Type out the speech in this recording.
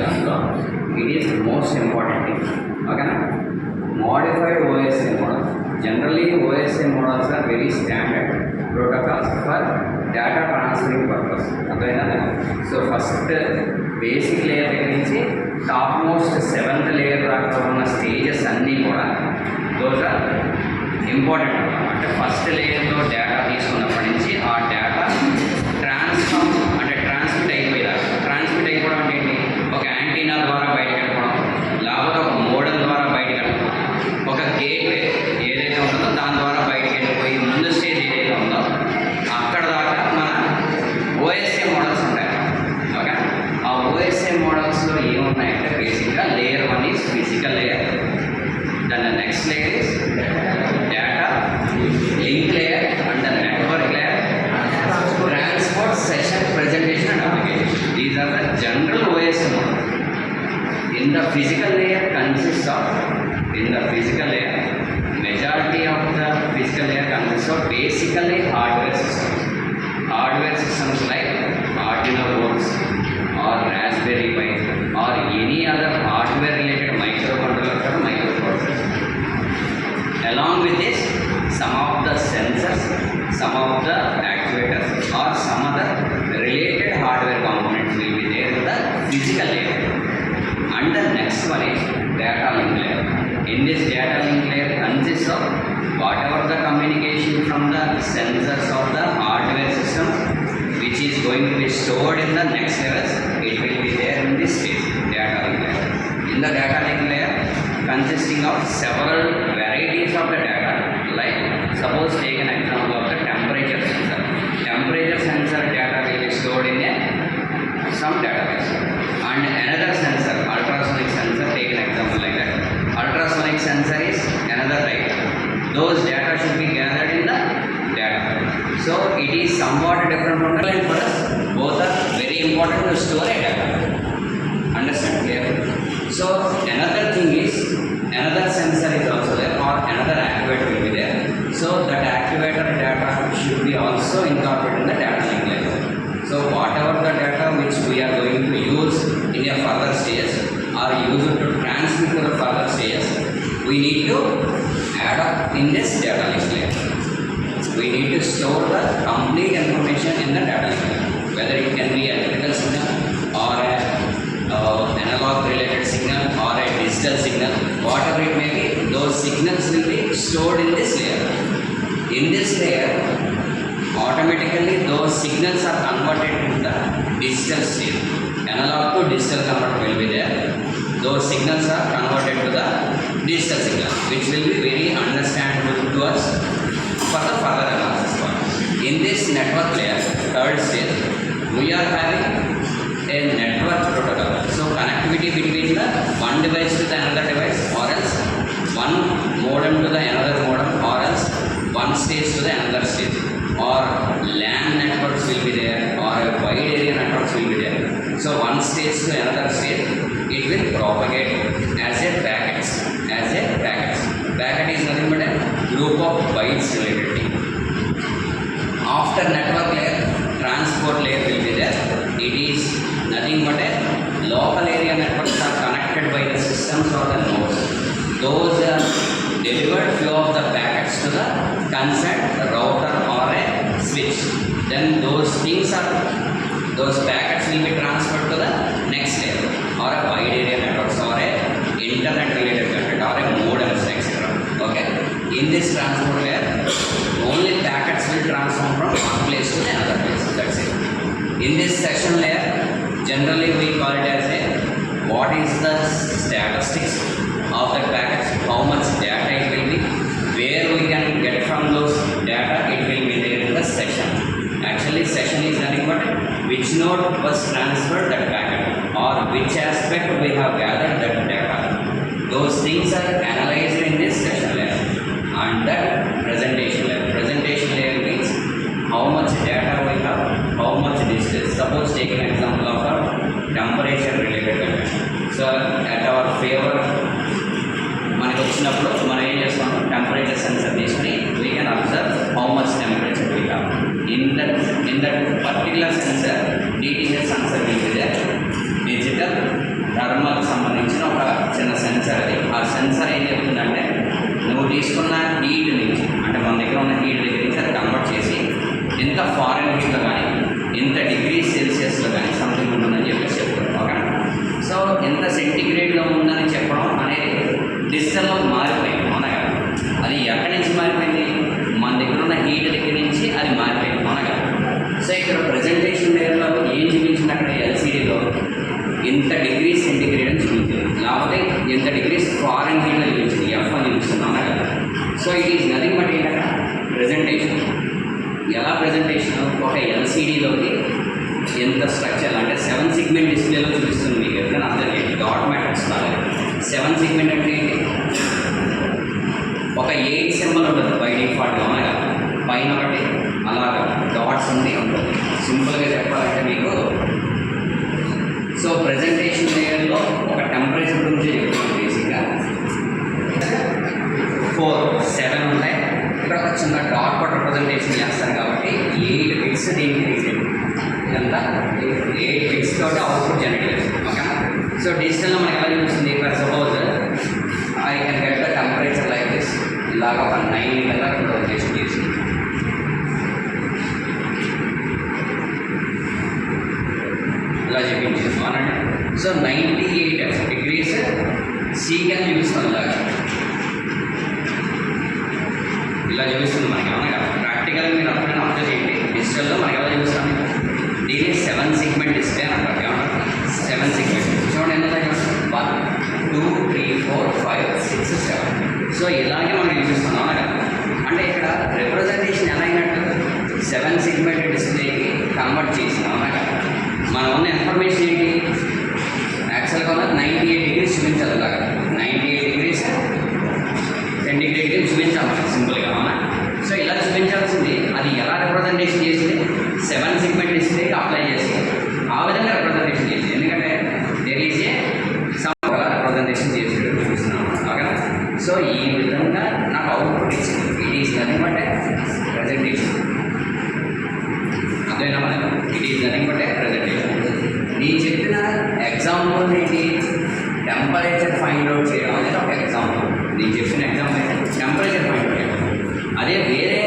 దాంట్లో it is most important thing. Okay, modified OSA models. Generally OSA models are very standard protocols for data transferring purpose. Okay, so first basic layer దగ్గర నుంచి top most 7th layer దాకా ఉన్న stages అన్నీ కూడా those are important. అంటే first లేయర్లో data తీసుకున్నప్పటి నుంచి ఆ డేటా ట్రాన్స్మిట్ అయిపోవడం అంటే ఏంటి, ఒక యాంటీనా ద్వారా బయటకు వెళ్ళిపోవడం, లేకపోతే ఒక మోడల్ ద్వారా బయటకు వెళ్ళిపోవడం, ఒక గేట్వే ఏదైతే ఉంటుందో దాని ద్వారా బయటకు వెళ్ళిపోయి ముందు స్టేజ్ ఏదైతే ఉందో అక్కడ దాకా మన ఓఎస్ఏ మోడల్స్ ఉంటాయి. ఓకే, ఆ ఓఎస్ఏ మోడల్స్లో ఏమున్నాయంటే బేసిక్గా లేయర్ 1 ఈజ్ ఫిజికల్ లేయర్, దాని next layer is data link layer and network layer, transport, session, presentation and application. These are the general OSA model. In the physical layer consists of, majority of the physical layer consists of basically hardware systems. Hardware systems like Arduino boards or Raspberry Pi or any other hardware related microcontrollers or microprocessors. Along with this, some of the sensors, some of the actuators or some other related hardware components will be there in the physical layer. And the next one is data link layer. In this data link layer consists of whatever the communication from the sensors of the hardware system which is going to be stored in the next levels, it will be there in this stage, data link layer. In the data link layer consisting of several varieties of the data, like suppose take an example of the temperature sensor. Temperature sensor data will be stored in some database, and another sensor, ultrasonic sensor, take an example like that. Ultrasonic sensor is another type. Those data should be gathered in the data. So it is somewhat different from the line for us. Both are very important to store a data. Understand clear? So another thing is, another sensor is also there or another actuator will be there. So that actuator data should be also incorporated in the data link layer. So whatever the data which we are going to use in a further stage or use it to transmit to the further stage, we need to add up in this data link layer. We need to store the complete information in the data link layer, whether it can be electrical signal or a analog related signal or a digital signal, whatever it may be, those signals will be stored in this layer. In this layer, automatically those signals are converted to the digital state. Analog to digital converter will be there. Those signals are converted to the digital signal, which will be very understandable to us for the further analysis part. In this network layer, third stage, we are having a network protocol. So connectivity between the one device to the another device, or else one modem to the another modem, or else one stage to the another stage, or LAN networks will be there, or a wide area networks will be there. So one stage to another stage, it will propagate as a packets. Packet is nothing but a group of bytes related thing. After network layer, transport layer will be there. It is nothing but a local area networks are connected by the systems or the nodes. Those are delivered few of the packets to the concerned router or a switch. Then those packets will be transferred to the next layer or a wide area networks or a internet related content or a modems, etc. Okay, in this transport layer only packets will transform from one place to another place. That's it. In this session layer, generally we call it as a what is the statistics of the packets, how much data it will be, where we can get from those data, it will be there in the session. Actually session is nothing but which node was transferred that packet or which aspect we have gathered that data. Those things are analyzed in this session layer. And that presentation layer means how much data we have, how much distance. Suppose take an example of a temperature related condition. So at our favor మనకి వచ్చినప్పుడు మనం ఏం చేస్తాం, temperature sensor తీసుకుని we can observe how much temperature we have in that particular sensor. DTS sensor will be there, digital, sensor అది. ఆ censor ఏం చెప్తుందంటే నువ్వు తీసుకున్న హీట్ నుంచి, అంటే మన దగ్గర ఉన్న హీట్ దగ్గర నుంచి అది కన్వర్ట్ చేసి ఎంత ఫారెన్ హీట్లో కానీ ఎంత డిగ్రీ సెల్సియస్లో కానీ సంథింగ్ ఉంటుందని చెప్పేసి చెప్తారు. ఓకే, సో ఎంత సెంటిగ్రేడ్లో ఉందని చెప్పడం అనేది డిజిటల్లో మారిపోయింది. అవునగా అది ఎక్కడి నుంచి మారిపోయింది? మన దగ్గర ఉన్న హీట్ దగ్గర నుంచి అది మారిపోయింది. అవునగా సో ఇక్కడ ప్రజెంటేషన్ లేయర్లో ఏం చూపించింది? అక్కడ ఎల్సీడీలో ఎంత డిగ్రీ సెంటిగ్రేడ్ అని చూపించింది, లేకపోతే ఎంత డిగ్రీస్ ఫారెన్ హీట్లో చూపించింది, ఎఫ్ అని చూపిస్తుంది. అవునగా so it is nothing but ఏంటంటే ప్రజెంటేషన్. ఎలా ప్రజెంటేషన్? ఒక ఎల్సీడీలోకి ఎంత స్ట్రక్చర్ అంటే 7 సెగ్మెంట్ డిస్ప్లేలో చూపిస్తుంది. మీకు ఎప్పుడైనా అర్థం చేయండి, డాట్ మ్యాట్రిక్స్ కాలేదు. 7 సెగ్మెంట్ అంటే ఏంటి? ఒక 8 సింబల్ ఉంటుంది బై డిఫాల్ట్. అవునగా పైన ఒకటి అలాగా డాట్స్ ఉంది ఉంటుంది. సింపుల్గా చెప్పాలంటే మీకు సో ప్రజెంటేషన్ లేయర్లో ఒక టెంపరేచర్ గురించి చెప్తున్నాను. బేసిక్గా 4, 7 ఉంటాయి. ఇక్కడ ఒక చిన్న డాట్ కూడా రిప్రజెంటేషన్ చేస్తారు కాబట్టి 8 బిట్స్ దీనికి రీజన్ ఇదంతా 8 బిట్స్ తోటి అవుట్పుట్ జనరేట్ చేస్తుంది. ఓకే, సో డిజిటల్లో మనకి ఎలా చూపిస్తుంది? For suppose I can get the temperature like this. ఇలాగ ఒక 9 కల్లా రిప్రజెంటేషన్ చేసింది. ఇలా చూపించింది. అవునండి, సో 98 డిగ్రీస్ సీకెన్ చూపిస్తుంది. ఇలా చూపిస్తుంది మనకి. అవునా, ప్రాక్టికల్ మీరు అప్పుడైనా అబ్జర్వ్ చేయండి. డిజిటల్లో మనకి ఎలా చూపిస్తాం? దీన్ని 7 సెగ్మెంట్ డిస్ప్లే అని అంటారు. ఏమన్నా 7 సెగ్మెంట్ చూడండి. ఎంత 1 2 3 4 5 6 7. సో ఇలాగే మనం చూపిస్తున్నాం. అవునా, అంటే ఇక్కడ రిప్రజెంటేషన్ ఎలా అయినట్టు 7 సెగ్మెంట్ డిస్ప్లేకి కన్వర్ట్ చేసింది. అవునా, మనం ఉన్న ఇన్ఫర్మేషన్ ఏంటి? యాక్చువల్గా 98 డిగ్రీస్ చూపించాలి. అలాగా 98 డిగ్రీస్ సెంటిగ్రేడ్కి చూపించాలి మనకి సింపుల్గా. అవునా, సో ఇలా చూపించాల్సింది అది ఎలా రిప్రజెంటేషన్ చేసింది? 7 సెగ్మెంట్ డిస్ప్లేకి అప్లై చేసి ఆ విధంగా రిప్రజెంటేషన్ చేసింది. ఎందుకంటే there is a some representation చేసి చూపిస్తున్నాం. ఓకే, సో ఈ విధంగా నాకు అవుట్పుట్ ఇచ్చింది. It is nothing but presentation. అదేనా మనకు? It is nothing but presentation. నేను చెప్పిన ఎగ్జాంపుల్ ఏంటి? టెంపరేచర్ ఫైండ్ అవుట్ చేయడం అనేది ఒక ఎగ్జాంపుల్. నేను చెప్పిన ఎగ్జాంపుల్ ఏంటి? టెంపరేచర్ ఫైండ్ అవుట్ చేయడం. అదే వేరే